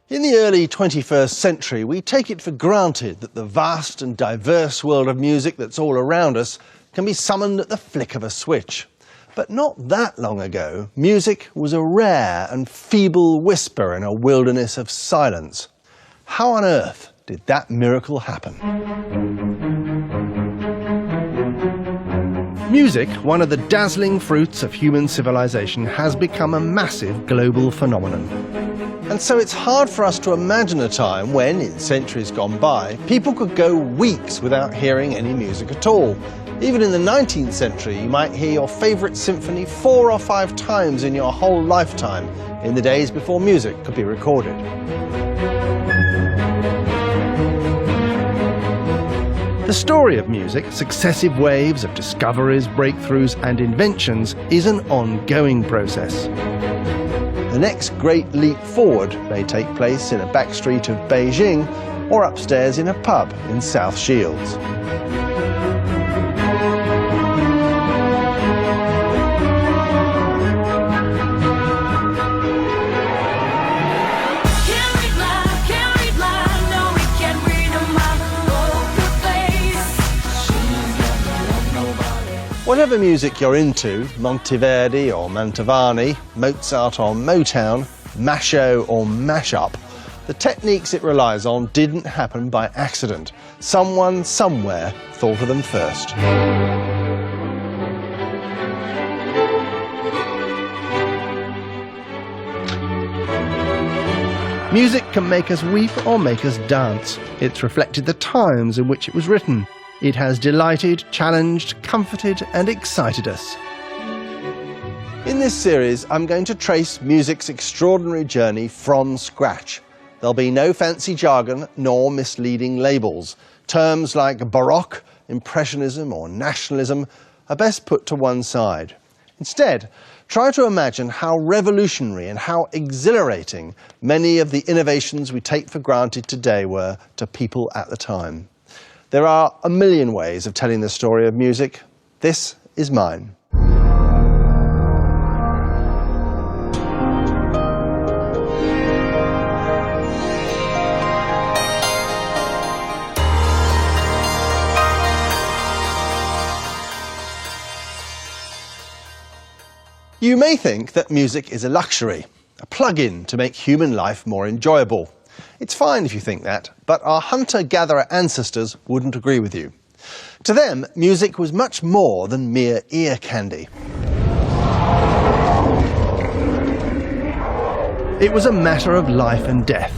In the early 21st century, we take it for granted that the vast and diverse world of music that's all around us can be summoned at the flick of a switch. But not that long ago, music was a rare and feeble whisper in a wilderness of silence. How on earth did that miracle happen? Music, one of the dazzling fruits of human civilization, has become a massive global phenomenon. And so it's hard for us to imagine a time when, in centuries gone by, people could go weeks without hearing any music at all. Even in the 19th century, you might hear your favourite symphony 4 or 5 times in your whole lifetime, in the days before music could be recorded. The story of music, successive waves of discoveries, breakthroughs and inventions, is an ongoing process. The next great leap forward may take place in a back street of Beijing or upstairs in a pub in South Shields. Whatever music you're into, Monteverdi or Mantovani, Mozart or Motown, Masho or mashup, the techniques it relies on didn't happen by accident. Someone somewhere thought of them first. Music can make us weep or make us dance. It's reflected the times in which it was written. It has delighted, challenged, comforted and excited us. In this series, I'm going to trace music's extraordinary journey from scratch. There'll be no fancy jargon nor misleading labels. Terms like Baroque, Impressionism or Nationalism are best put to one side. Instead, try to imagine how revolutionary and how exhilarating many of the innovations we take for granted today were to people at the time. There are a million ways of telling the story of music. This is mine. You may think that music is a luxury, a plug-in to make human life more enjoyable. It's fine if you think that, but our hunter-gatherer ancestors wouldn't agree with you. To them, music was much more than mere ear candy. It was a matter of life and death.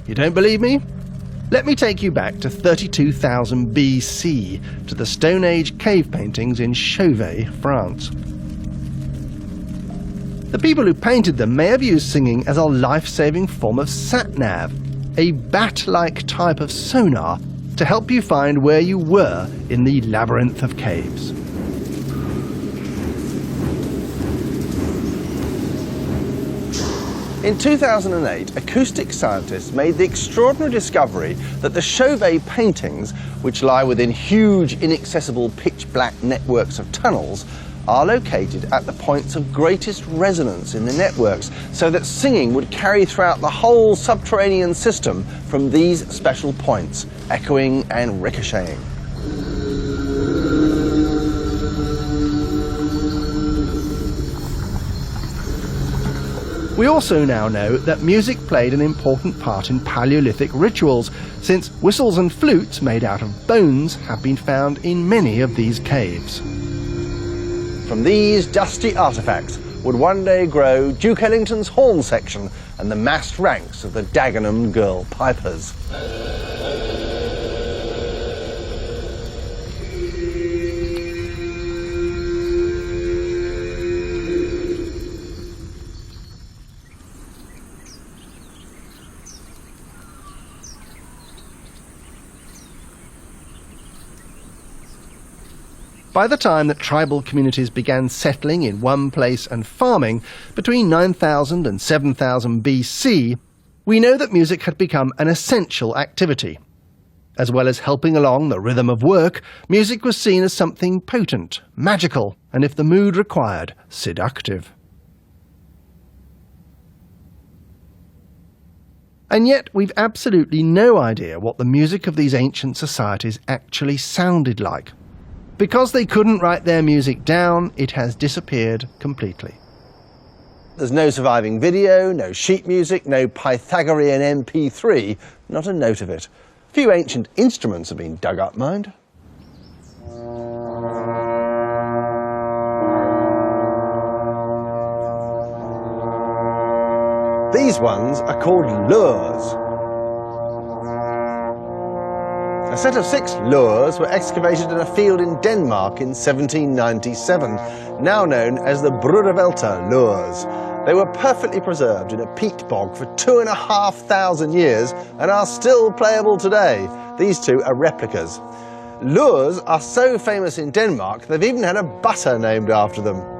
You don't believe me? Let me take you back to 32,000 BC, to the Stone Age cave paintings in Chauvet, France. The people who painted them may have used singing as a life-saving form of sat-nav, a bat-like type of sonar to help you find where you were in the labyrinth of caves. In 2008, acoustic scientists made the extraordinary discovery that the Chauvet paintings, which lie within huge, inaccessible, pitch-black networks of tunnels, are located at the points of greatest resonance in the networks, so that singing would carry throughout the whole subterranean system from these special points, echoing and ricocheting. We also now know that music played an important part in Paleolithic rituals, since whistles and flutes made out of bones have been found in many of these caves. From these dusty artefacts would one day grow Duke Ellington's horn section and the massed ranks of the Dagenham Girl Pipers. By the time that tribal communities began settling in one place and farming, between 9000 and 7000 BC, we know that music had become an essential activity. As well as helping along the rhythm of work, music was seen as something potent, magical, and if the mood required, seductive. And yet we've absolutely no idea what the music of these ancient societies actually sounded like. Because they couldn't write their music down, it has disappeared completely. There's no surviving video, no sheet music, no Pythagorean MP3, not a note of it. A few ancient instruments have been dug up, mind. These ones are called lures. A set of 6 lures were excavated in a field in Denmark in 1797, now known as the Brudervelter lures. They were perfectly preserved in a peat bog for 2,500 years and are still playable today. These two are replicas. Lures are so famous in Denmark, they've even had a butter named after them.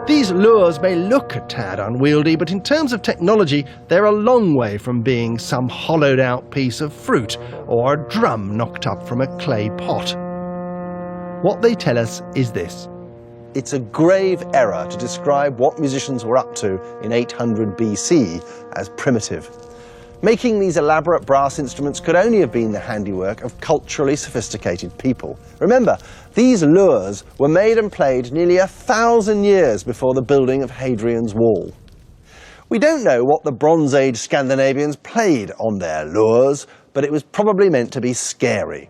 These lures may look a tad unwieldy, but in terms of technology, they're a long way from being some hollowed-out piece of fruit or a drum knocked up from a clay pot. What they tell us is this. It's a grave error to describe what musicians were up to in 800 BC as primitive. Making these elaborate brass instruments could only have been the handiwork of culturally sophisticated people. Remember, these lures were made and played nearly 1,000 years before the building of Hadrian's Wall. We don't know what the Bronze Age Scandinavians played on their lures, but it was probably meant to be scary.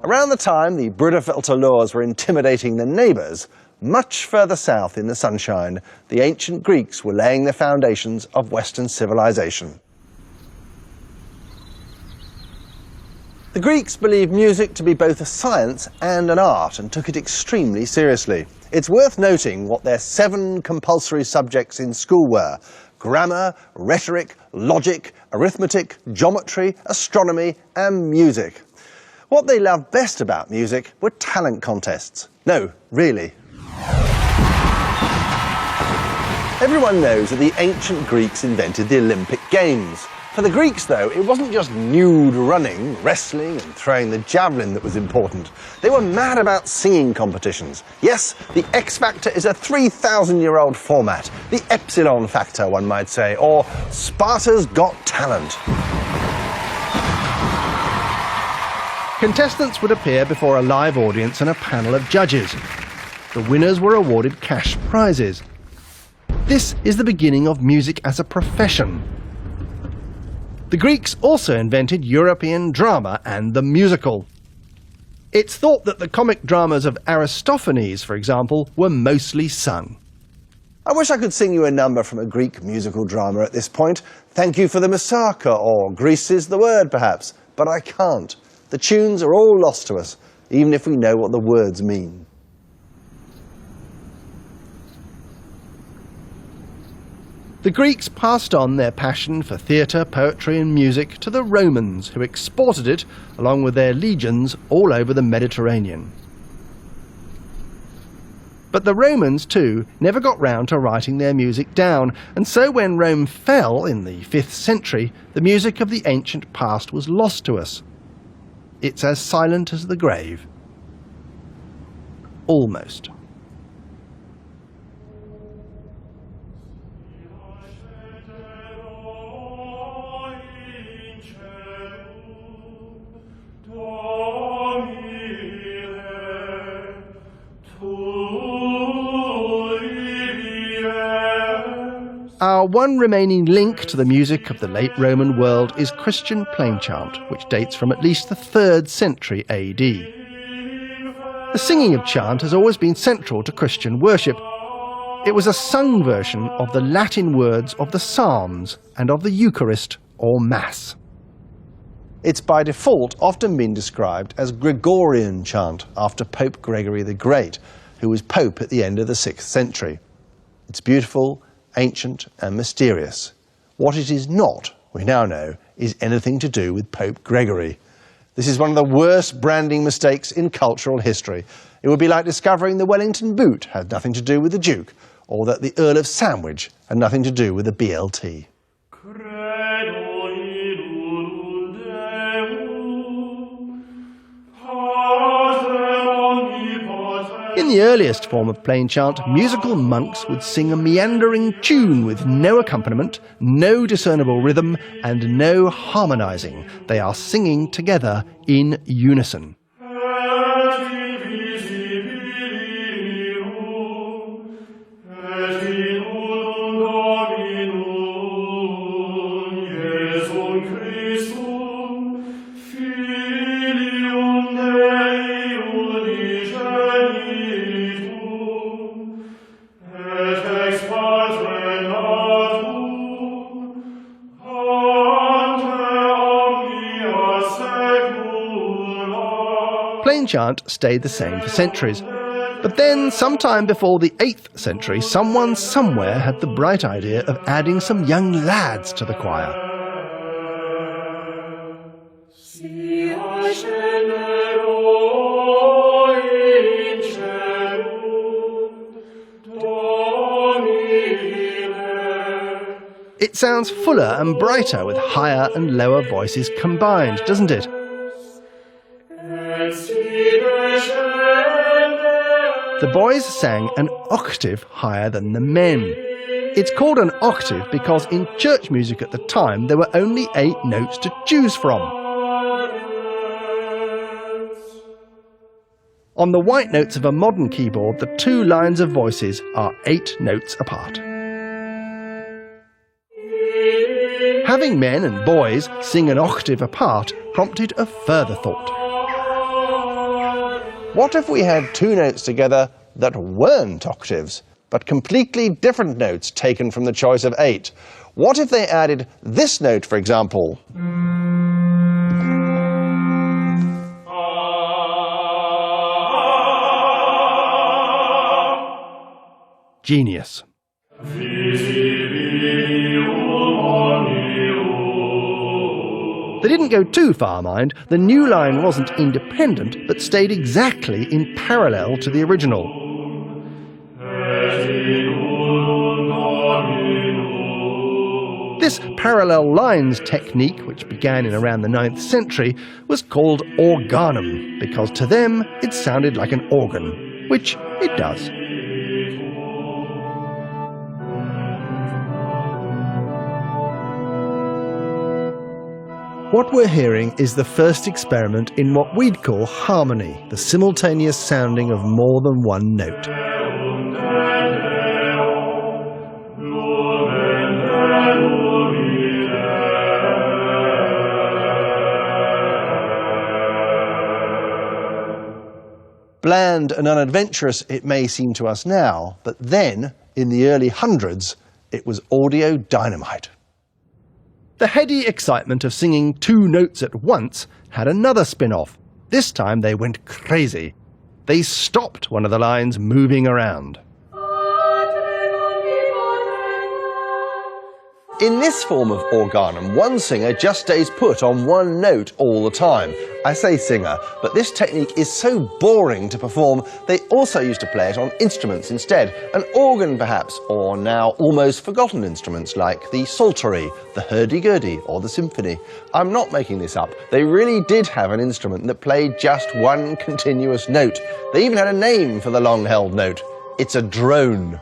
Around the time the Brudervelter lures were intimidating their neighbours, much further south in the sunshine, the ancient Greeks were laying the foundations of Western civilization. The Greeks believed music to be both a science and an art and took it extremely seriously. It's worth noting what their 7 compulsory subjects in school were: grammar, rhetoric, logic, arithmetic, geometry, astronomy and music. What they loved best about music were talent contests. No, really. Everyone knows that the ancient Greeks invented the Olympic Games. For the Greeks, though, it wasn't just nude running, wrestling and throwing the javelin that was important. They were mad about singing competitions. Yes, the X Factor is a 3,000-year-old format. The Epsilon Factor, one might say, or Sparta's Got Talent. Contestants would appear before a live audience and a panel of judges. The winners were awarded cash prizes. This is the beginning of music as a profession. The Greeks also invented European drama and the musical. It's thought that the comic dramas of Aristophanes, for example, were mostly sung. I wish I could sing you a number from a Greek musical drama at this point. Thank You for the Moussaka, or Greece is the Word, perhaps. But I can't. The tunes are all lost to us, even if we know what the words mean. The Greeks passed on their passion for theatre, poetry and music to the Romans, who exported it, along with their legions, all over the Mediterranean. But the Romans, too, never got round to writing their music down, and so when Rome fell in the 5th century, the music of the ancient past was lost to us. It's as silent as the grave. Almost. Our one remaining link to the music of the late Roman world is Christian plain chant, which dates from at least the 3rd century AD. The singing of chant has always been central to Christian worship. It was a sung version of the Latin words of the Psalms and of the Eucharist or Mass. It's by default often been described as Gregorian chant after Pope Gregory the Great, who was Pope at the end of the 6th century. It's beautiful, ancient and mysterious. What it is not, we now know, is anything to do with Pope Gregory. This is one of the worst branding mistakes in cultural history. It would be like discovering the Wellington boot had nothing to do with the Duke, or that the Earl of Sandwich had nothing to do with the BLT. In the earliest form of plain chant, musical monks would sing a meandering tune with no accompaniment, no discernible rhythm, and no harmonizing. They are singing together in unison. Plain chant stayed the same for centuries. But then, sometime before the 8th century, someone somewhere had the bright idea of adding some young lads to the choir. It sounds fuller and brighter with higher and lower voices combined, doesn't it? The boys sang an octave higher than the men. It's called an octave because in church music at the time there were only 8 notes to choose from. On the white notes of a modern keyboard, the 2 lines of voices are 8 notes apart. Having men and boys sing an octave apart prompted a further thought. What if we had 2 notes together that weren't octaves, but completely different notes taken from the choice of 8? What if they added this note, for example? Genius. They didn't go too far, mind. The new line wasn't independent, but stayed exactly in parallel to the original. This parallel lines technique, which began in around the 9th century, was called organum, because to them it sounded like an organ, which it does. What we're hearing is the first experiment in what we'd call harmony, the simultaneous sounding of more than one note. Bland and unadventurous it may seem to us now, but then, in the early hundreds, it was audio dynamite. The heady excitement of singing 2 notes at once had another spin-off. This time they went crazy. They stopped one of the lines moving around. In this form of organum, one singer just stays put on one note all the time. I say singer, but this technique is so boring to perform, they also used to play it on instruments instead. An organ perhaps, or now almost forgotten instruments like the psaltery, the hurdy-gurdy or the symphony. I'm not making this up. They really did have an instrument that played just one continuous note. They even had a name for the long-held note. It's a drone.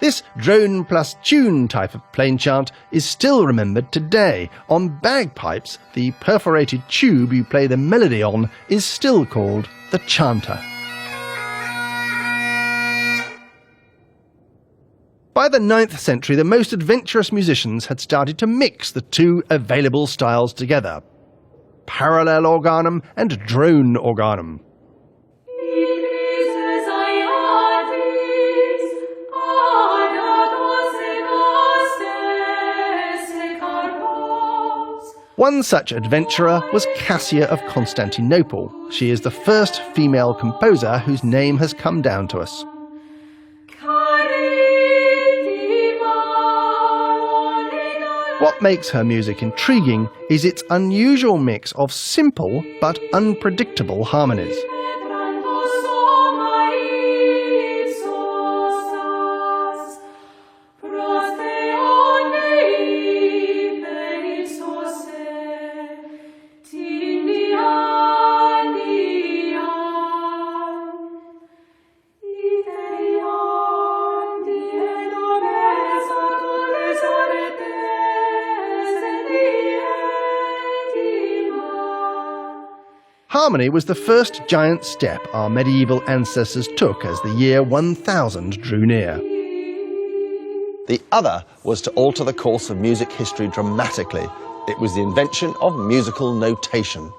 This drone plus tune type of plain chant is still remembered today. On bagpipes, the perforated tube you play the melody on is still called the chanter. By the 9th century, the most adventurous musicians had started to mix the 2 available styles together: parallel organum and drone organum. One such adventurer was Cassia of Constantinople. She is the first female composer whose name has come down to us. What makes her music intriguing is its unusual mix of simple but unpredictable harmonies. Harmony was the first giant step our medieval ancestors took as the year 1000 drew near. The other was to alter the course of music history dramatically. It was the invention of musical notation.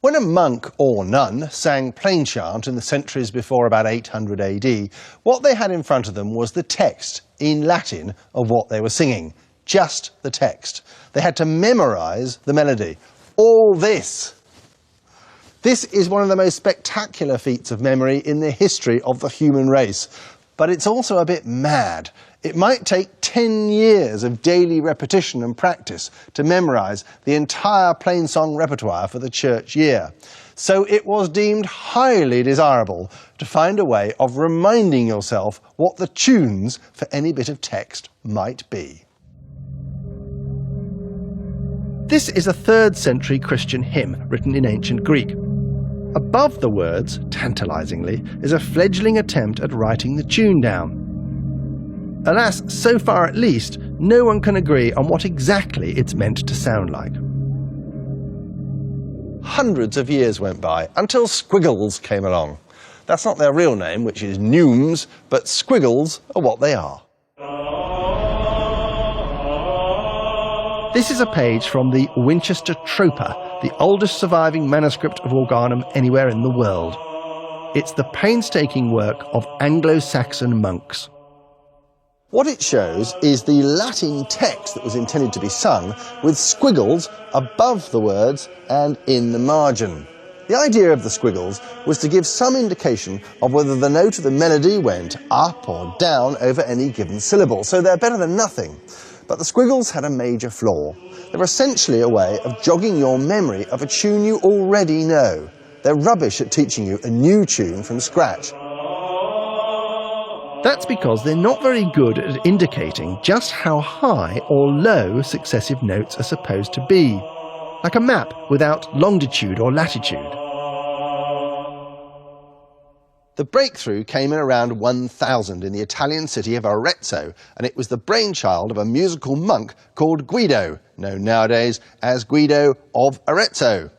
When a monk or nun sang plain chant in the centuries before about 800 AD, what they had in front of them was the text in Latin of what they were singing. Just the text. They had to memorize the melody. All this. This is one of the most spectacular feats of memory in the history of the human race. But it's also a bit mad. It might take 10 years of daily repetition and practice to memorize the entire plain song repertoire for the church year. So it was deemed highly desirable to find a way of reminding yourself what the tunes for any bit of text might be. This is a 3rd century Christian hymn written in ancient Greek. Above the words, tantalizingly, is a fledgling attempt at writing the tune down. Alas, so far at least, no one can agree on what exactly it's meant to sound like. Hundreds of years went by until squiggles came along. That's not their real name, which is neumes, but squiggles are what they are. This is a page from the Winchester Troper, the oldest surviving manuscript of organum anywhere in the world. It's the painstaking work of Anglo-Saxon monks. What it shows is the Latin text that was intended to be sung with squiggles above the words and in the margin. The idea of the squiggles was to give some indication of whether the note of the melody went up or down over any given syllable, so they're better than nothing. But the squiggles had a major flaw. They're essentially a way of jogging your memory of a tune you already know. They're rubbish at teaching you a new tune from scratch. That's because they're not very good at indicating just how high or low successive notes are supposed to be, like a map without longitude or latitude. The breakthrough came in around 1000 in the Italian city of Arezzo, and it was the brainchild of a musical monk called Guido, known nowadays as Guido of Arezzo.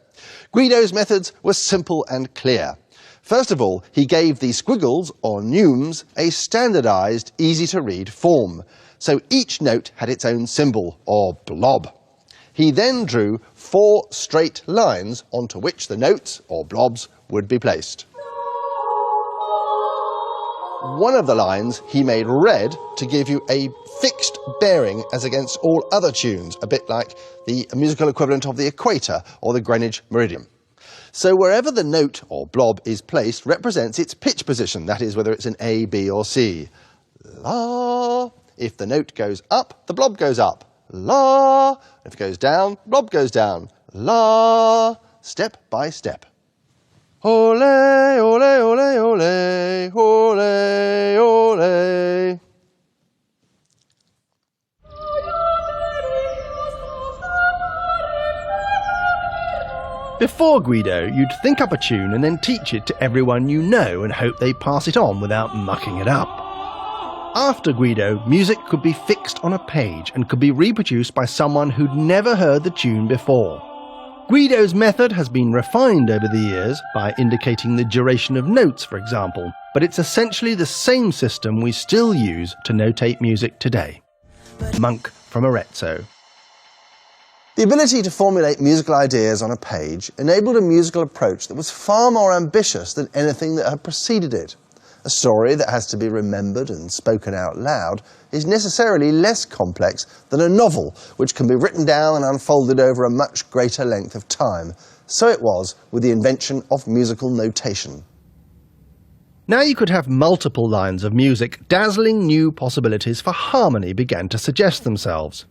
Guido's methods were simple and clear. First of all, he gave the squiggles, or neumes, a standardized, easy-to-read form. So each note had its own symbol, or blob. He then drew 4 straight lines onto which the notes, or blobs, would be placed. One of the lines he made red to give you a fixed bearing as against all other tunes, a bit like the musical equivalent of the equator or the Greenwich Meridian. So wherever the note or blob is placed represents its pitch position, that is, whether it's an A, B or C. La. If the note goes up, the blob goes up. La. If it goes down, blob goes down. La. Step by step. Ole, ole, ole, ole, ole, ole. Before Guido, you'd think up a tune and then teach it to everyone you know and hope they pass it on without mucking it up. After Guido, music could be fixed on a page and could be reproduced by someone who'd never heard the tune before. Guido's method has been refined over the years by indicating the duration of notes, for example, but it's essentially the same system we still use to notate music today. Monk from Arezzo. The ability to formulate musical ideas on a page enabled a musical approach that was far more ambitious than anything that had preceded it. A story that has to be remembered and spoken out loud is necessarily less complex than a novel, which can be written down and unfolded over a much greater length of time. So it was with the invention of musical notation. Now you could have multiple lines of music. Dazzling new possibilities for harmony began to suggest themselves.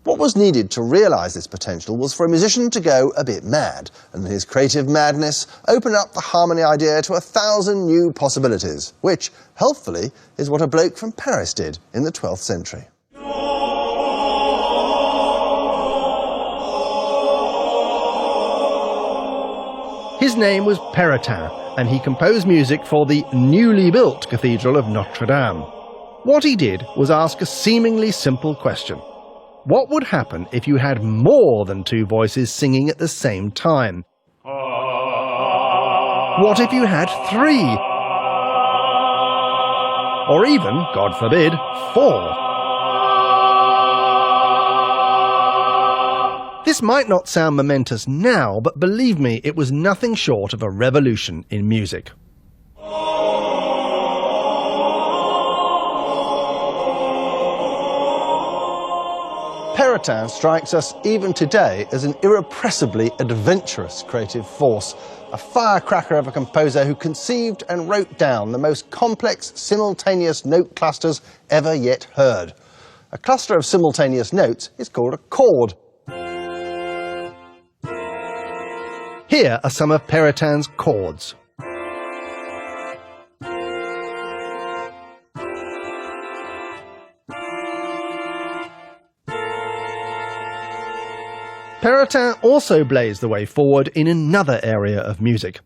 What was needed to realise this potential was for a musician to go a bit mad, and in his creative madness open up the harmony idea to 1,000 new possibilities, which, helpfully, is what a bloke from Paris did in the 12th century. His name was Pérotin, and he composed music for the newly built Cathedral of Notre Dame. What he did was ask a seemingly simple question. What would happen if you had more than two voices singing at the same time? What if you had three? Or even, God forbid, four? This might not sound momentous now, but believe me, it was nothing short of a revolution in music. Pérotin strikes us even today as an irrepressibly adventurous creative force, a firecracker of a composer who conceived and wrote down the most complex simultaneous note clusters ever yet heard. A cluster of simultaneous notes is called a chord. Here are some of Pérotin's chords. Pérotin also blazed the way forward in another area of music.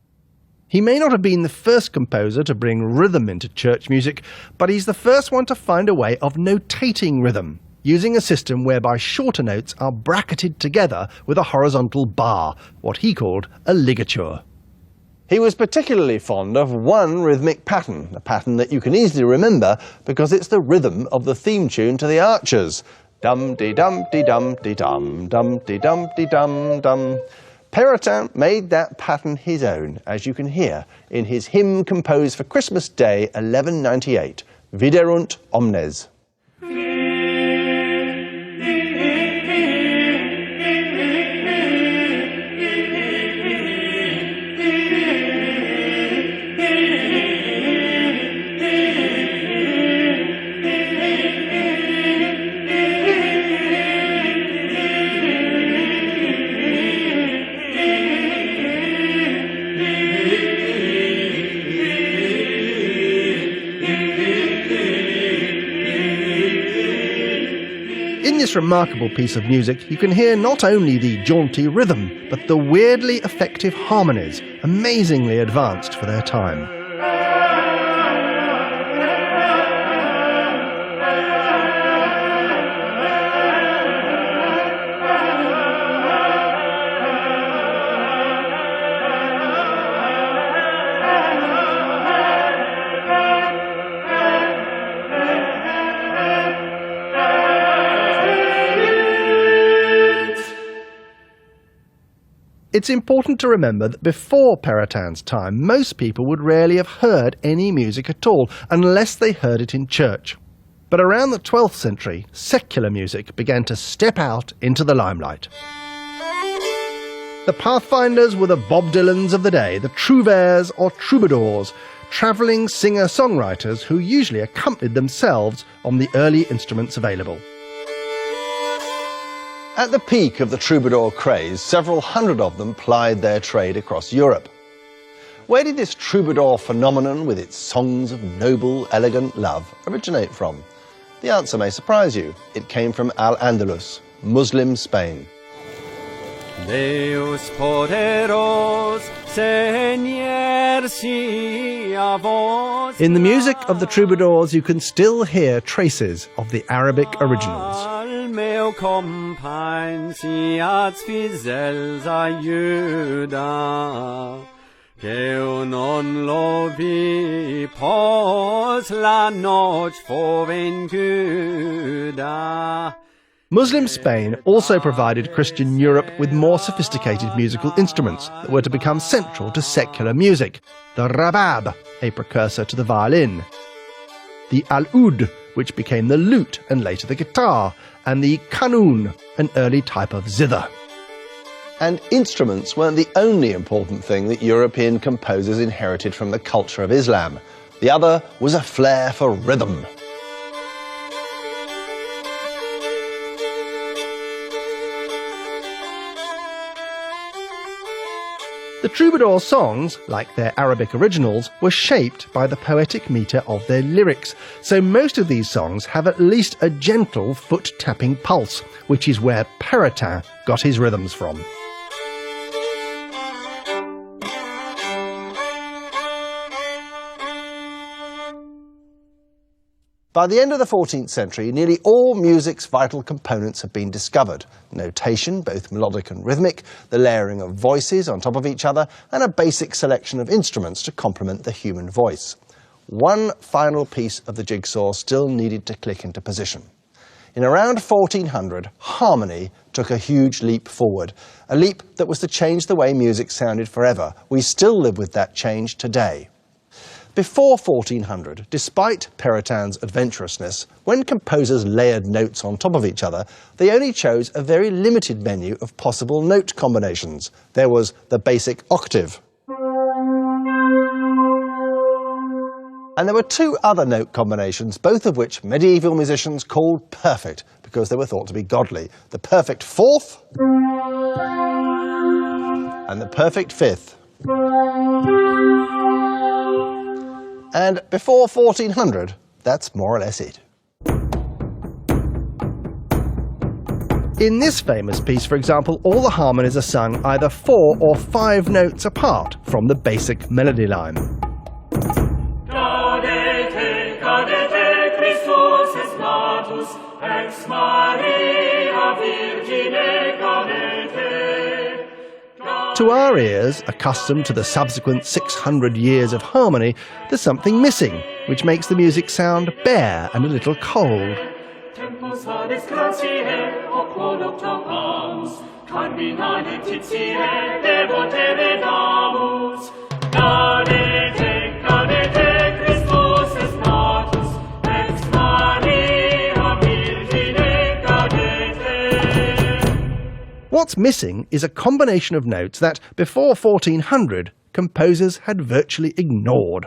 He may not have been the first composer to bring rhythm into church music, but he's the first one to find a way of notating rhythm, using a system whereby shorter notes are bracketed together with a horizontal bar, what he called a ligature. He was particularly fond of one rhythmic pattern, a pattern that you can easily remember because it's the rhythm of the theme tune to the Archers. Dum-de-dum-de-dum-de-dum, dum-de-dum-de-dum-dum. Pérotin made that pattern his own, as you can hear in his hymn composed for Christmas Day 1198, Viderunt Omnes. In this remarkable piece of music, you can hear not only the jaunty rhythm, but the weirdly effective harmonies, amazingly advanced for their time. It's important to remember that before Pérotin's time, most people would rarely have heard any music at all, unless they heard it in church. But around the 12th century, secular music began to step out into the limelight. The pathfinders were the Bob Dylans of the day, the trouvères or troubadours, travelling singer-songwriters who usually accompanied themselves on the early instruments available. At the peak of the troubadour craze, several hundred of them plied their trade across Europe. Where did this troubadour phenomenon, with its songs of noble, elegant love, originate from? The answer may surprise you. It came from Al-Andalus, Muslim Spain. Deus poderos, Señor, si a vos. In the music of the troubadours, you can still hear traces of the Arabic originals. Meu compagn, si ads fizels aiuda, que non lo vi pos la noche fovencuda. Muslim Spain also provided Christian Europe with more sophisticated musical instruments that were to become central to secular music. The rabab, a precursor to the violin. The al-oud, which became the lute and later the guitar. And the qanun, an early type of zither. And instruments weren't the only important thing that European composers inherited from the culture of Islam. The other was a flair for rhythm. The troubadour songs, like their Arabic originals, were shaped by the poetic metre of their lyrics, so most of these songs have at least a gentle foot-tapping pulse, which is where Perotin got his rhythms from. By the end of the 14th century, nearly all music's vital components have been discovered. Notation, both melodic and rhythmic, the layering of voices on top of each other, and a basic selection of instruments to complement the human voice. One final piece of the jigsaw still needed to click into position. In around 1400, harmony took a huge leap forward, a leap that was to change the way music sounded forever. We still live with that change today. Before 1400, despite Perotin's adventurousness, when composers layered notes on top of each other, they only chose a very limited menu of possible note combinations. There was the basic octave. And there were two other note combinations, both of which medieval musicians called perfect, because they were thought to be godly. The perfect fourth and the perfect fifth. And before 1400, that's more or less it. In this famous piece, for example, all the harmonies are sung either 4 or 5 notes apart from the basic melody line. Gaudete, gaudete, Christus est natus, ex Maria Virgine gaudete. To our ears, accustomed to the subsequent 600 years of harmony, there's something missing, which makes the music sound bare and a little cold. Tempus vades gratiae, oquolocta pams, carminale titiae, devote vedamus. Gaudete, gaudete, Christus est natus, ex Maria Virgine gaudete. What's missing is a combination of notes that, before 1400, composers had virtually ignored.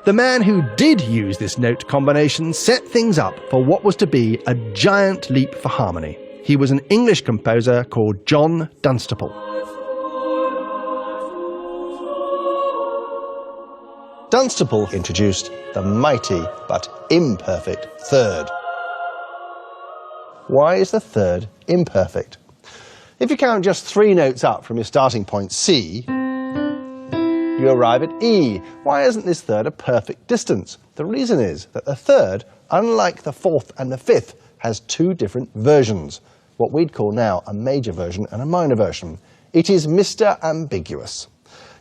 The man who did use this note combination set things up for what was to be a giant leap for harmony. He was an English composer called John Dunstable. Dunstable introduced the mighty but imperfect third. Why is the third imperfect? If you count just 3 notes up from your starting point C, you arrive at E. Why isn't this third a perfect distance? The reason is that the third, unlike the fourth and the fifth, has 2 different versions, what we'd call now a major version and a minor version. It is Mr. Ambiguous.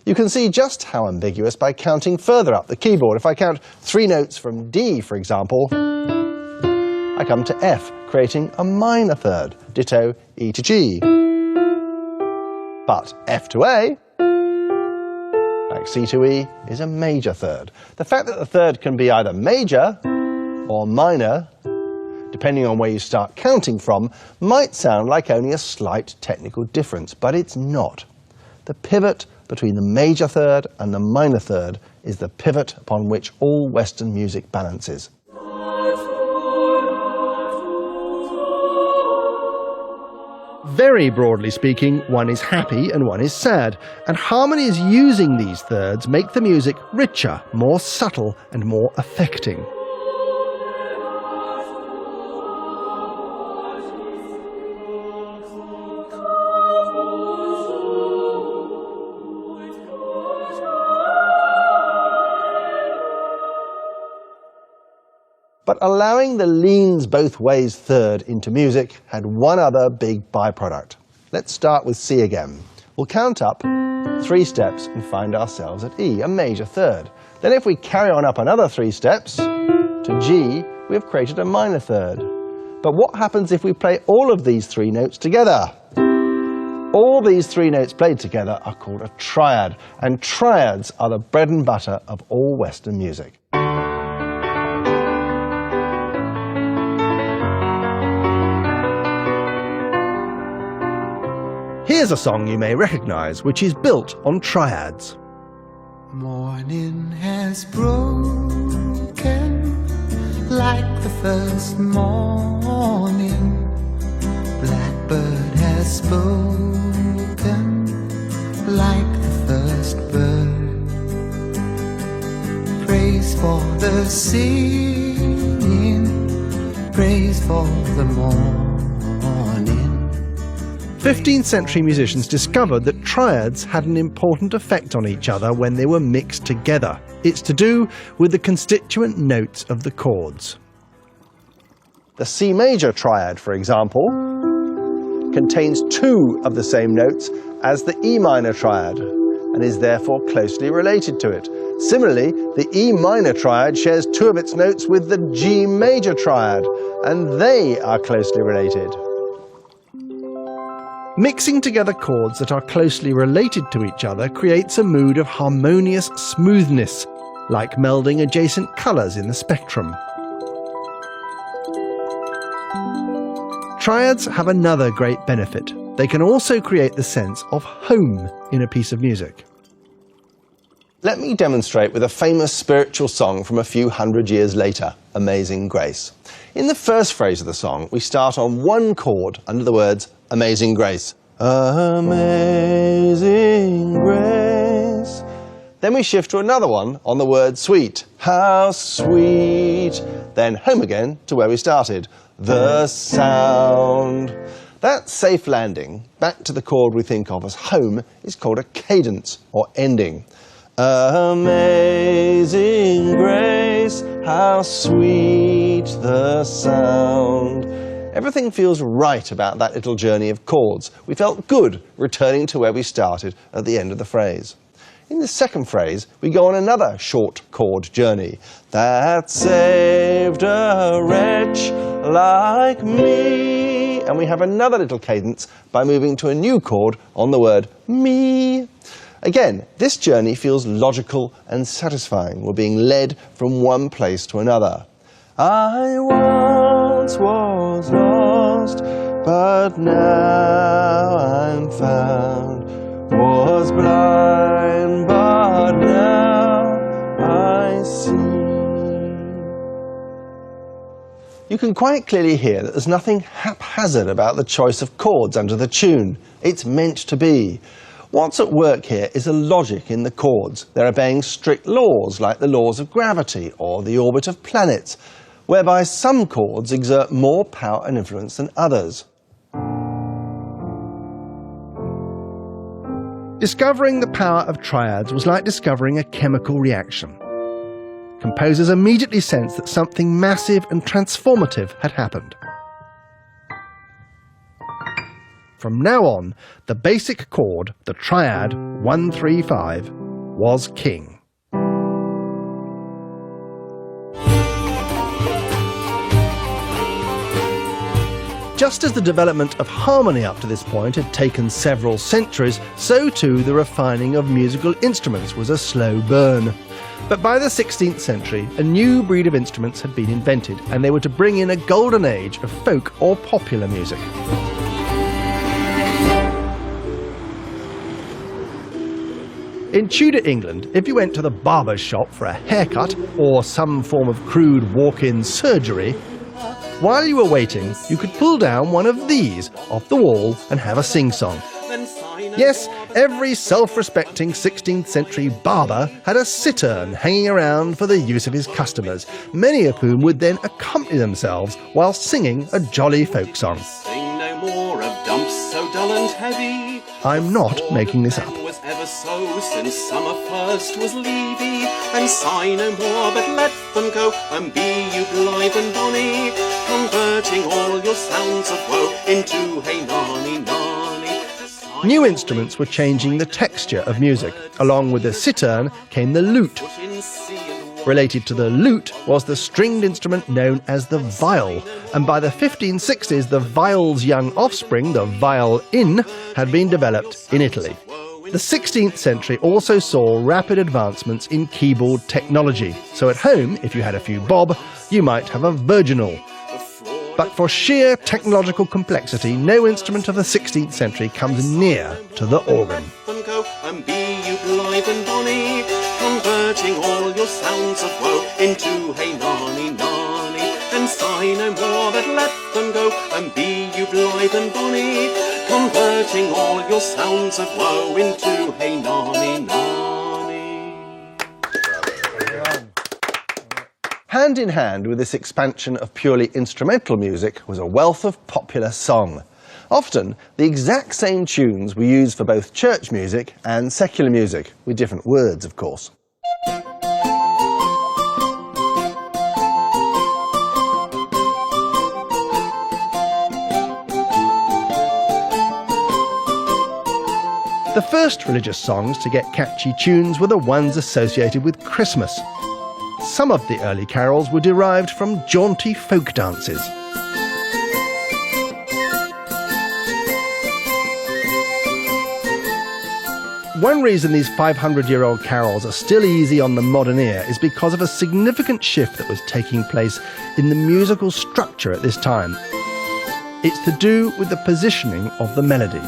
You can see just how ambiguous by counting further up the keyboard. If I count 3 notes from D, for example, I come to F, creating a minor third, ditto E to G. But F to A, like C to E, is a major third. The fact that the third can be either major or minor, depending on where you start counting from, might sound like only a slight technical difference, but it's not. The pivot between the major third and the minor third is the pivot upon which all Western music balances. Very broadly speaking, one is happy and one is sad, and harmonies using these thirds make the music richer, more subtle and more affecting. But allowing the leans both ways third into music had one other big byproduct. Let's start with C again. We'll count up 3 steps and find ourselves at E, a major third. Then if we carry on up another 3 steps to G, we have created a minor third. But what happens if we play all of these 3 notes together? All these three notes played together are called a triad, and triads are the bread and butter of all Western music. Here's a song you may recognise, which is built on triads. Morning has broken like the first morning. Blackbird has spoken like the first bird. Praise for the singing, praise for the morning. 15th century musicians discovered that triads had an important effect on each other when they were mixed together. It's to do with the constituent notes of the chords. The C major triad, for example, contains two of the same notes as the E minor triad and is therefore closely related to it. Similarly, the E minor triad shares two of its notes with the G major triad, and they are closely related. Mixing together chords that are closely related to each other creates a mood of harmonious smoothness, like melding adjacent colours in the spectrum. Triads have another great benefit. They can also create the sense of home in a piece of music. Let me demonstrate with a famous spiritual song from a few hundred years later, Amazing Grace. In the first phrase of the song, we start on one chord under the words Amazing Grace. Amazing Grace. Then we shift to another one on the word sweet. How sweet. Then home again to where we started. The sound. That safe landing back to the chord we think of as home is called a cadence or ending. Amazing grace, how sweet the sound. Everything feels right about that little journey of chords. We felt good returning to where we started at the end of the phrase. In the second phrase, we go on another short chord journey. That saved a wretch like me. And we have another little cadence by moving to a new chord on the word me. Again, this journey feels logical and satisfying. We're being led from one place to another. I once was lost, but now I'm found. Was blind, but now I see. You can quite clearly hear that there's nothing haphazard about the choice of chords under the tune. It's meant to be. What's at work here is a logic in the chords. They're obeying strict laws like the laws of gravity or the orbit of planets, whereby some chords exert more power and influence than others. Discovering the power of triads was like discovering a chemical reaction. Composers immediately sensed that something massive and transformative had happened. From now on, the basic chord, the triad 1-3-5, was king. Just as the development of harmony up to this point had taken several centuries, so too the refining of musical instruments was a slow burn. But by the 16th century, a new breed of instruments had been invented, and they were to bring in a golden age of folk or popular music. In Tudor England, if you went to the barber's shop for a haircut or some form of crude walk-in surgery, while you were waiting, you could pull down one of these off the wall and have a sing-song. Yes, every self-respecting 16th century barber had a cittern hanging around for the use of his customers, many of whom would then accompany themselves while singing a jolly folk song. Sing no more of dumps so dull and heavy. I'm not making this up. Was ever so since summer first was leavy, and sigh no more, but let them go, and be you blithe and bonny, converting all your sounds of woe into hey nonny nonny. New instruments were changing the texture of music. Along with the cittern came the lute. Put in sea and Related to the lute was the stringed instrument known as the viol, and by the 1560s the viol's young offspring, the violin, had been developed in Italy. The 16th century also saw rapid advancements in keyboard technology, so at home, if you had a few bob, you might have a virginal. But for sheer technological complexity, no instrument of the 16th century comes near to the organ. Go and be you blithe and bonny, converting all your sounds of woe into hey nonny nonny, and sigh no more but let them go and be you blithe and bonny, converting all your sounds of woe into hey nonny nonny. Hand in hand with this expansion of purely instrumental music was a wealth of popular song. Often, the exact same tunes were used for both church music and secular music, with different words, of course. The first religious songs to get catchy tunes were the ones associated with Christmas. Some of the early carols were derived from jaunty folk dances. One reason these 500-year-old carols are still easy on the modern ear is because of a significant shift that was taking place in the musical structure at this time. It's to do with the positioning of the melody.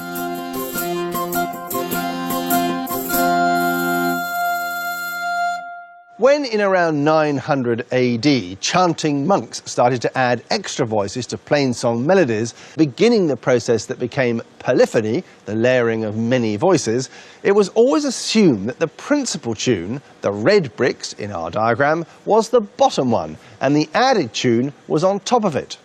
When in around 900 AD, chanting monks started to add extra voices to plainsong melodies, beginning the process that became polyphony, the layering of many voices, it was always assumed that the principal tune, the red bricks in our diagram, was the bottom one, and the added tune was on top of it.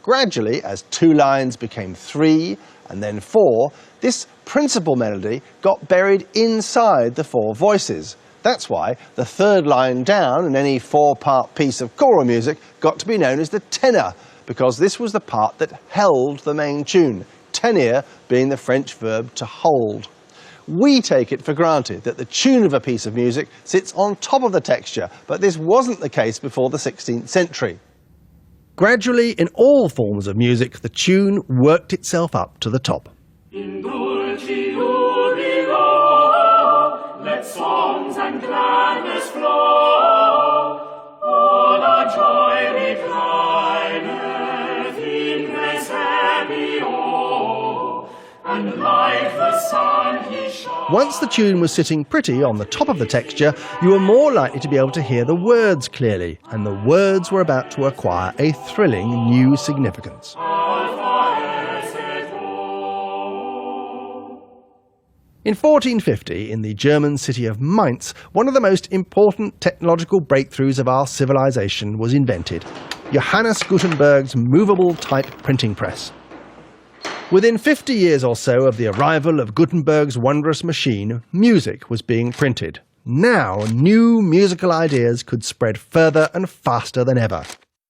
Gradually, as 2 lines became 3 and then 4, this principal melody got buried inside the 4 voices. That's why the 3rd line down in any 4-part piece of choral music got to be known as the tenor, because this was the part that held the main tune, tenir being the French verb to hold. We take it for granted that the tune of a piece of music sits on top of the texture, but this wasn't the case before the 16th century. Gradually, in all forms of music, the tune worked itself up to the top. In dulci jubilo, let songs and gladness flow. All our joy reclineth in presepio, and like the sun he shines. Once the tune was sitting pretty on the top of the texture, you were more likely to be able to hear the words clearly, and the words were about to acquire a thrilling new significance. In 1450, in the German city of Mainz, one of the most important technological breakthroughs of our civilization was invented: Johannes Gutenberg's movable type printing press. Within 50 years or so of the arrival of Gutenberg's wondrous machine, music was being printed. Now, new musical ideas could spread further and faster than ever.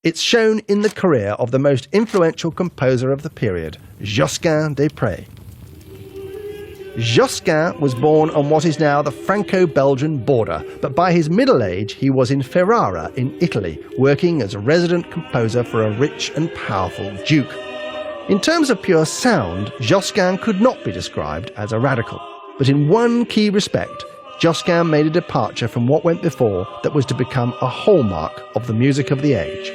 It's shown in the career of the most influential composer of the period, Josquin des Prez. Josquin was born on what is now the Franco-Belgian border, but by his middle age he was in Ferrara in Italy, working as a resident composer for a rich and powerful duke. In terms of pure sound, Josquin could not be described as a radical, but in one key respect, Josquin made a departure from what went before that was to become a hallmark of the music of the age.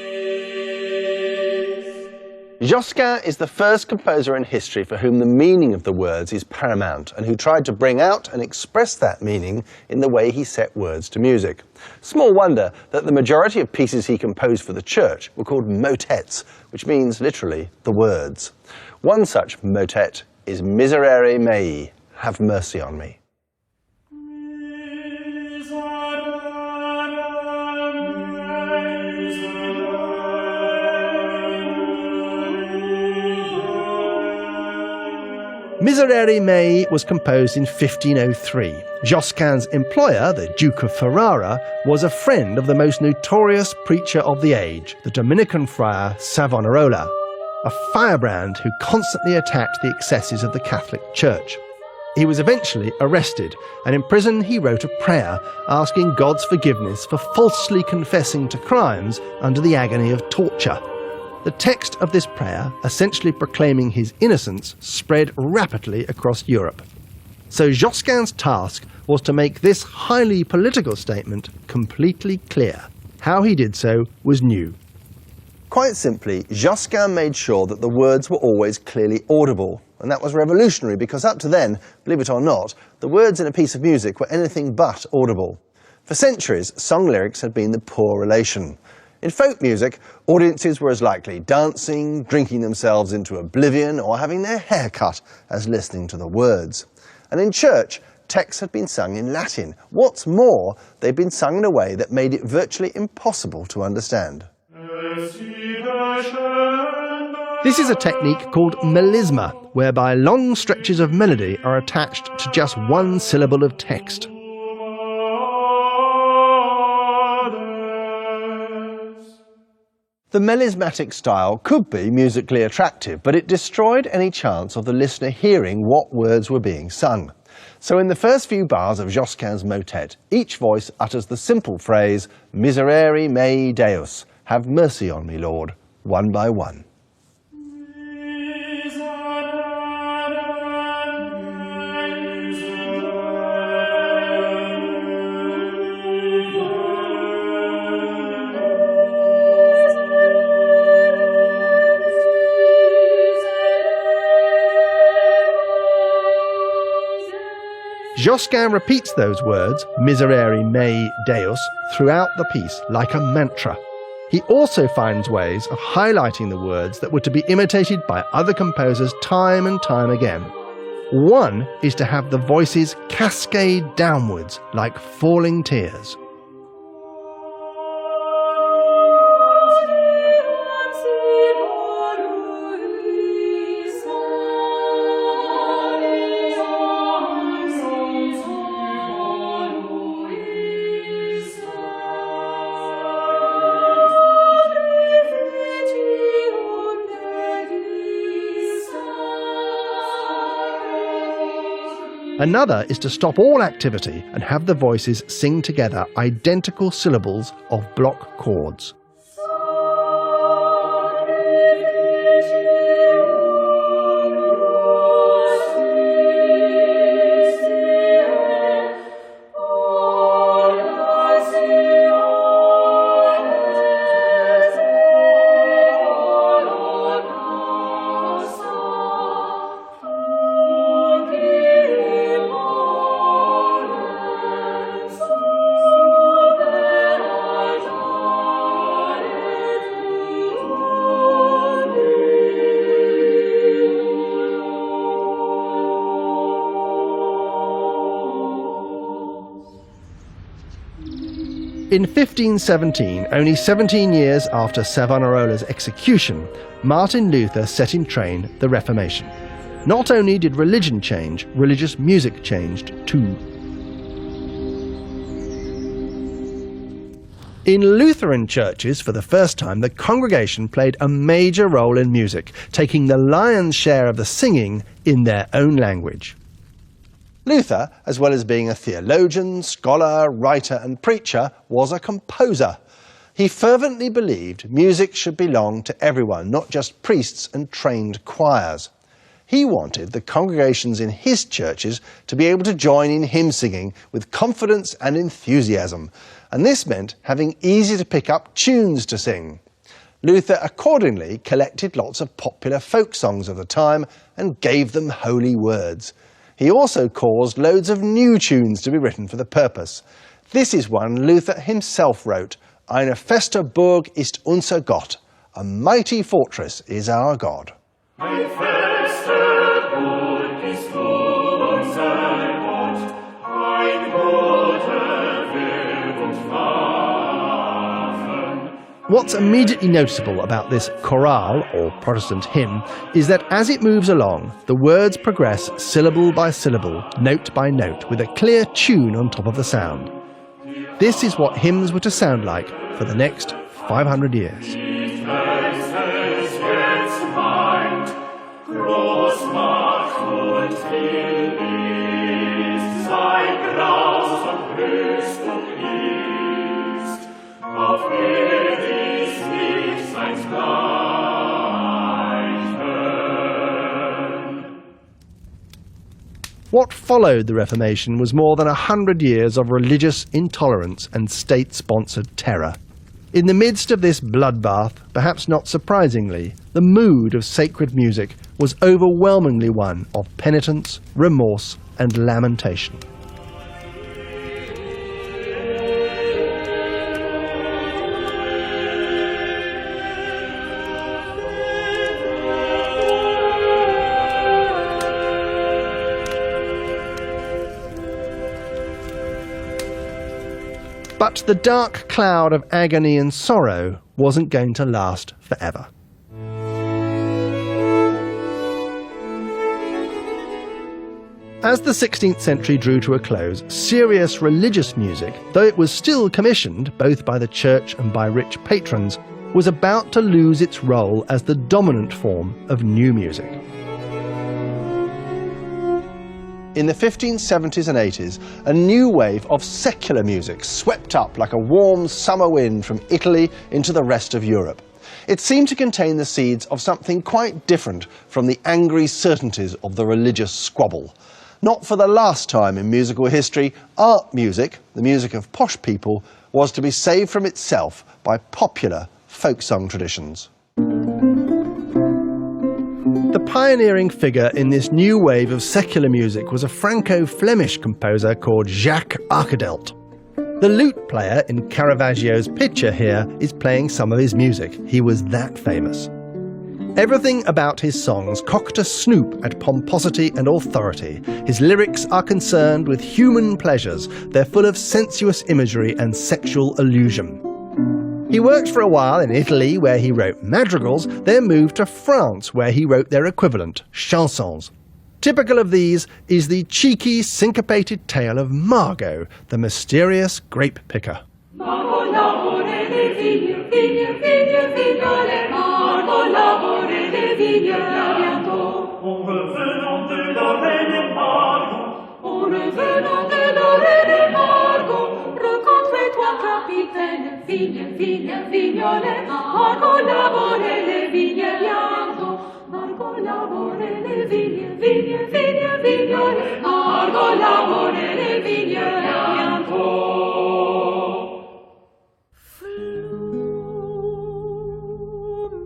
Josquin is the first composer in history for whom the meaning of the words is paramount, and who tried to bring out and express that meaning in the way he set words to music. Small wonder that the majority of pieces he composed for the church were called motets, which means literally the words. One such motet is Miserere Mei, Have Mercy on Me. Miserere Mei was composed in 1503. Josquin's employer, the Duke of Ferrara, was a friend of the most notorious preacher of the age, the Dominican friar Savonarola, a firebrand who constantly attacked the excesses of the Catholic Church. He was eventually arrested, and in prison he wrote a prayer asking God's forgiveness for falsely confessing to crimes under the agony of torture. The text of this prayer, essentially proclaiming his innocence, spread rapidly across Europe. So Josquin's task was to make this highly political statement completely clear. How he did so was new. Quite simply, Josquin made sure that the words were always clearly audible. And that was revolutionary because up to then, believe it or not, the words in a piece of music were anything but audible. For centuries, song lyrics had been the poor relation. In folk music, audiences were as likely dancing, drinking themselves into oblivion, or having their hair cut as listening to the words. And in church, texts had been sung in Latin. What's more, they'd been sung in a way that made it virtually impossible to understand. This is a technique called melisma, whereby long stretches of melody are attached to just one syllable of text. The melismatic style could be musically attractive, but it destroyed any chance of the listener hearing what words were being sung. So in the first few bars of Josquin's motet, each voice utters the simple phrase, Miserere mei Deus, have mercy on me, Lord, one by one. Josquin repeats those words, Miserere mei Deus, throughout the piece like a mantra. He also finds ways of highlighting the words that were to be imitated by other composers time and time again. One is to have the voices cascade downwards like falling tears. Another is to stop all activity and have the voices sing together identical syllables of block chords. In 1517, only 17 years after Savonarola's execution, Martin Luther set in train the Reformation. Not only did religion change, religious music changed too. In Lutheran churches, for the first time, the congregation played a major role in music, taking the lion's share of the singing in their own language. Luther, as well as being a theologian, scholar, writer and preacher, was a composer. He fervently believed music should belong to everyone, not just priests and trained choirs. He wanted the congregations in his churches to be able to join in hymn singing with confidence and enthusiasm, and this meant having easy-to-pick-up tunes to sing. Luther accordingly collected lots of popular folk songs of the time and gave them holy words. He also caused loads of new tunes to be written for the purpose. This is one Luther himself wrote, Eine feste Burg ist unser Gott, a mighty fortress is our God. Ein feste Burg ist unser Gott, ein guter Wirt und Waffen. What's immediately noticeable about this chorale, or Protestant hymn, is that as it moves along, the words progress syllable by syllable, note by note, with a clear tune on top of the sound. This is what hymns were to sound like for the next 500 years. Groß Macht und viel What followed the Reformation was more than 100 years of religious intolerance and state-sponsored terror. In the midst of this bloodbath, perhaps not surprisingly, the mood of sacred music was overwhelmingly one of penitence, remorse, and lamentation. But the dark cloud of agony and sorrow wasn't going to last forever. As the 16th century drew to a close, serious religious music, though it was still commissioned both by the church and by rich patrons, was about to lose its role as the dominant form of new music. In the 1570s and 80s, a new wave of secular music swept up like a warm summer wind from Italy into the rest of Europe. It seemed to contain the seeds of something quite different from the angry certainties of the religious squabble. Not for the last time in musical history, art music, the music of posh people, was to be saved from itself by popular folk song traditions. The pioneering figure in this new wave of secular music was a Franco-Flemish composer called Jacques Arcadelt. The lute player in Caravaggio's picture here is playing some of his music. He was that famous. Everything about his songs cocked a snoop at pomposity and authority. His lyrics are concerned with human pleasures. They're full of sensuous imagery and sexual allusion. He worked for a while in Italy, where he wrote madrigals, then moved to France, where he wrote their equivalent, chansons. Typical of these is the cheeky, syncopated tale of Margot, the mysterious grape picker. Vigne, vigne, vignole, Marco lavore le vigne bianco, Marco lavore le vigne, vigne, vigne, vignole, Marco lavore le vigne bianco. Flow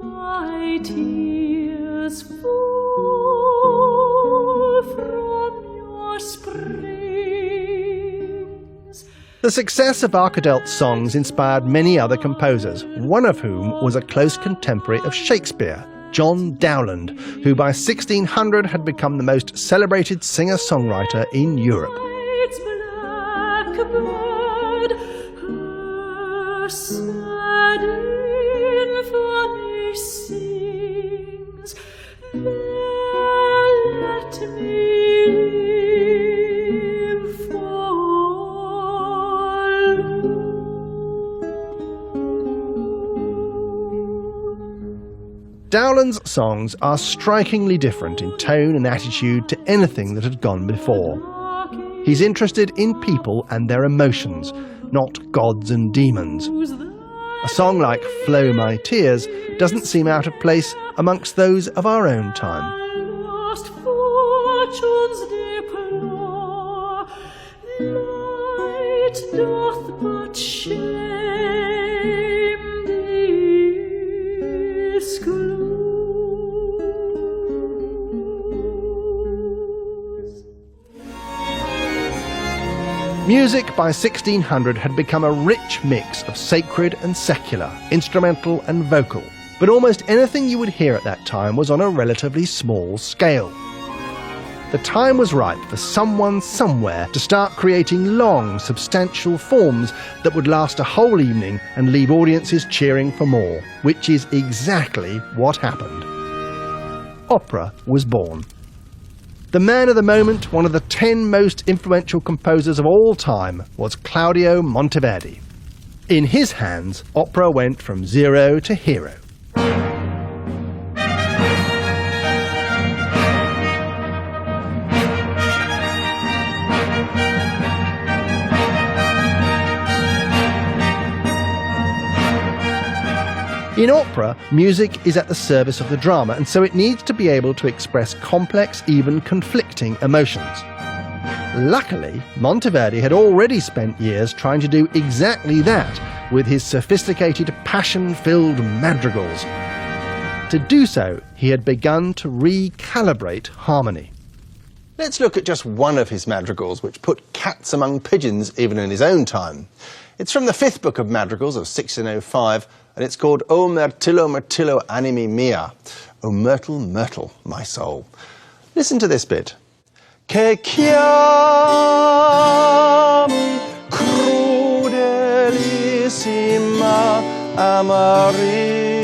my tears fall from your springs. The success of Arcadelt's songs inspired many other composers, one of whom was a close contemporary of Shakespeare, John Dowland, who by 1600 had become the most celebrated singer-songwriter in Europe. Its blackbird, her sad infamy sings. Let me live for Dowland's songs are strikingly different in tone and attitude to anything that had gone before. He's interested in people and their emotions, not gods and demons. A song like Flow My Tears doesn't seem out of place amongst those of our own time. lost fortunes deplore, light doth but shame disclose. Music by 1600 had become a rich mix of sacred and secular, instrumental and vocal, but almost anything you would hear at that time was on a relatively small scale. The time was right for someone somewhere to start creating long, substantial forms that would last a whole evening and leave audiences cheering for more, which is exactly what happened. Opera was born. The man of the moment, one of the 10 most influential composers of all time, was Claudio Monteverdi. In his hands, opera went from zero to hero. In opera, music is at the service of the drama, and so it needs to be able to express complex, even conflicting emotions. Luckily, Monteverdi had already spent years trying to do exactly that with his sophisticated, passion-filled madrigals. To do so, he had begun to recalibrate harmony. Let's look at just one of his madrigals, which put cats among pigeons even in his own time. It's from the 5th book of madrigals of 1605, and it's called O Myrtillo, Myrtillo, animi mea. O myrtle, myrtle, my soul. Listen to this bit. Che chiami crudelissima Amarilli.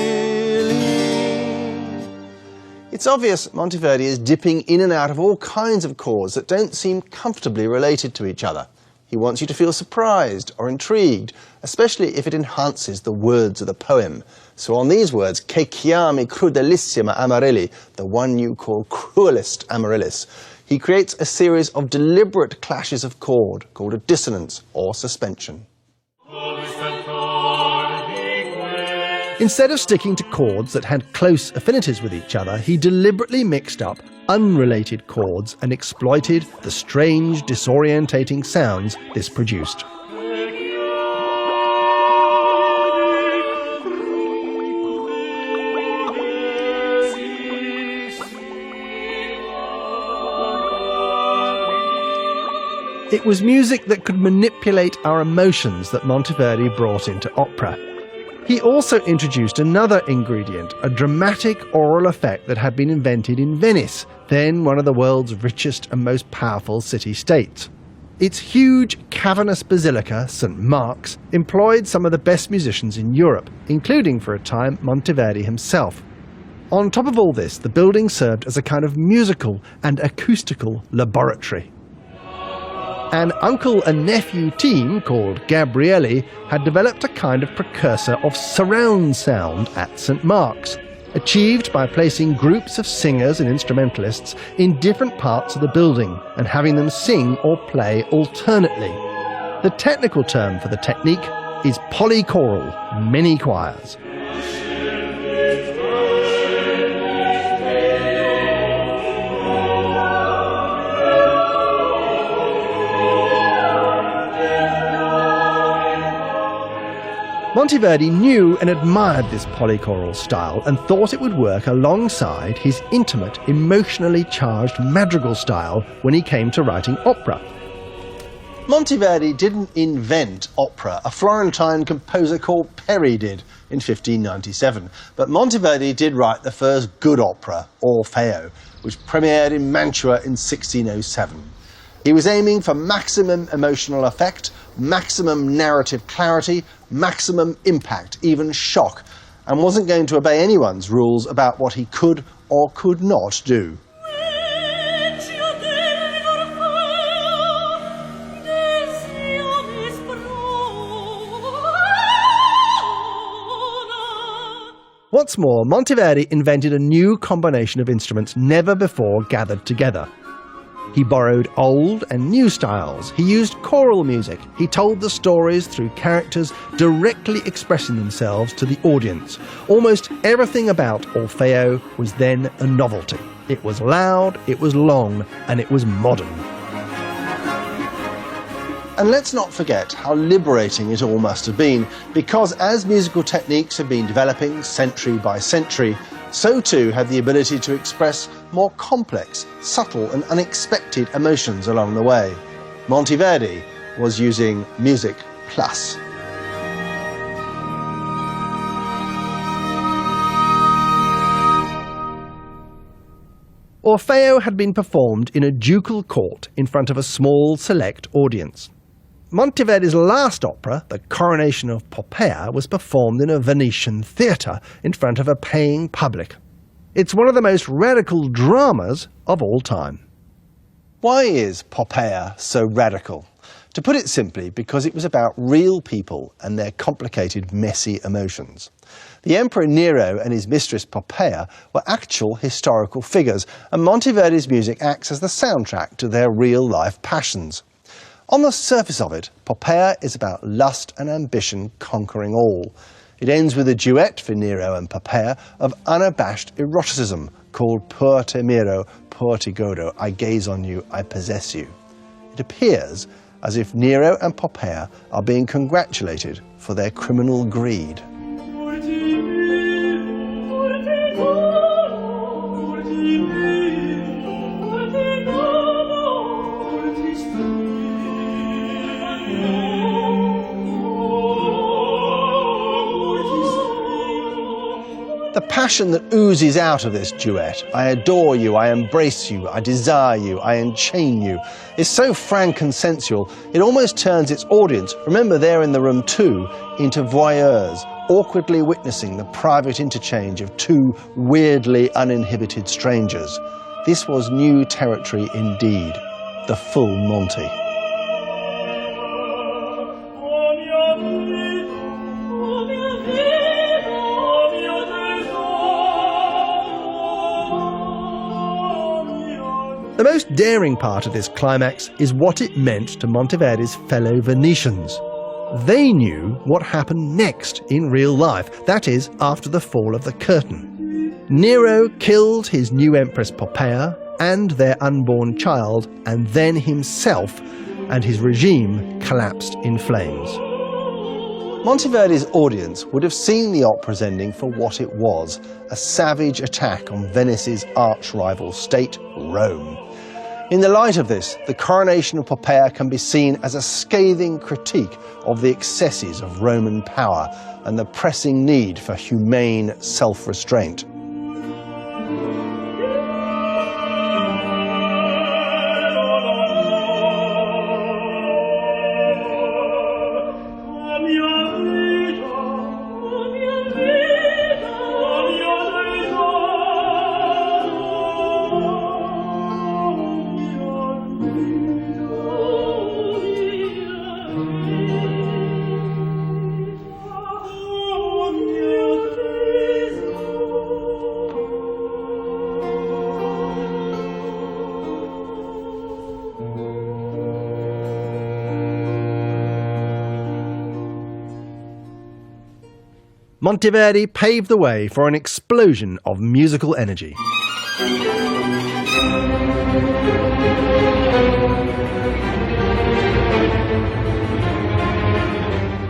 It's obvious Monteverdi is dipping in and out of all kinds of chords that don't seem comfortably related to each other. He wants you to feel surprised or intrigued, especially if it enhances the words of the poem. So on these words, che chiami crudelissima Amarilli, the one you call cruelest Amaryllis, he creates a series of deliberate clashes of chord called a dissonance or suspension. Instead of sticking to chords that had close affinities with each other, he deliberately mixed up unrelated chords and exploited the strange, disorientating sounds this produced. It was music that could manipulate our emotions that Monteverdi brought into opera. He also introduced another ingredient, a dramatic aural effect that had been invented in Venice, then one of the world's richest and most powerful city-states. Its huge, cavernous basilica, St. Mark's, employed some of the best musicians in Europe, including, for a time, Monteverdi himself. On top of all this, the building served as a kind of musical and acoustical laboratory. An uncle and nephew team called Gabrielli had developed a kind of precursor of surround sound at St. Mark's, achieved by placing groups of singers and instrumentalists in different parts of the building and having them sing or play alternately. The technical term for the technique is polychoral, many choirs. Monteverdi knew and admired this polychoral style and thought it would work alongside his intimate, emotionally charged madrigal style when he came to writing opera. Monteverdi didn't invent opera. A Florentine composer called Peri did in 1597. But Monteverdi did write the first good opera, Orfeo, which premiered in Mantua in 1607. He was aiming for maximum emotional effect, maximum narrative clarity, maximum impact, even shock, and wasn't going to obey anyone's rules about what he could or could not do. What's more, Monteverdi invented a new combination of instruments never before gathered together. He borrowed old and new styles. He used choral music. He told the stories through characters directly expressing themselves to the audience. Almost everything about Orfeo was then a novelty. It was loud, it was long, and it was modern. And let's not forget how liberating it all must have been, because as musical techniques have been developing century by century, so too had the ability to express more complex, subtle and unexpected emotions along the way. Monteverdi was using music plus. Orfeo had been performed in a ducal court in front of a small select audience. Monteverdi's last opera, The Coronation of Poppea, was performed in a Venetian theatre in front of a paying public. It's one of the most radical dramas of all time. Why is Poppea so radical? To put it simply, because it was about real people and their complicated, messy emotions. The Emperor Nero and his mistress Poppea were actual historical figures, and Monteverdi's music acts as the soundtrack to their real-life passions. On the surface of it, Poppea is about lust and ambition conquering all. It ends with a duet for Nero and Poppea of unabashed eroticism called Pur te miro, pur te godo, I gaze on you, I possess you. It appears as if Nero and Poppaea are being congratulated for their criminal greed. The passion that oozes out of this duet, I adore you, I embrace you, I desire you, I enchain you, is so frank and sensual, it almost turns its audience, remember they're in the room too, into voyeurs, awkwardly witnessing the private interchange of two weirdly uninhibited strangers. This was new territory indeed, the full Monty. The most daring part of this climax is what it meant to Monteverdi's fellow Venetians. They knew what happened next in real life, that is, after the fall of the curtain. Nero killed his new empress Poppaea and their unborn child, and then himself, and his regime collapsed in flames. Monteverdi's audience would have seen the opera's ending for what it was, a savage attack on Venice's arch-rival state, Rome. In the light of this, the coronation of Poppaea can be seen as a scathing critique of the excesses of Roman power and the pressing need for humane self-restraint. Monteverdi paved the way for an explosion of musical energy.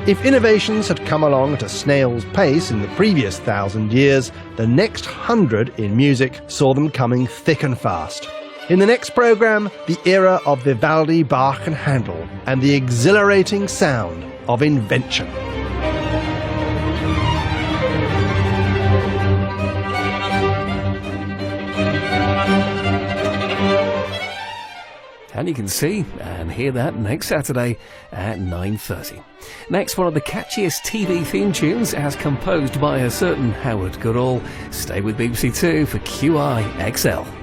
If innovations had come along at a snail's pace in the previous 1,000 years, the next 100 in music saw them coming thick and fast. In the next programme, the era of Vivaldi, Bach and Handel, and the exhilarating sound of invention. And you can see and hear that next Saturday at 9:30. Next, one of the catchiest TV theme tunes as composed by a certain Howard Goodall. Stay with BBC Two for QI XL.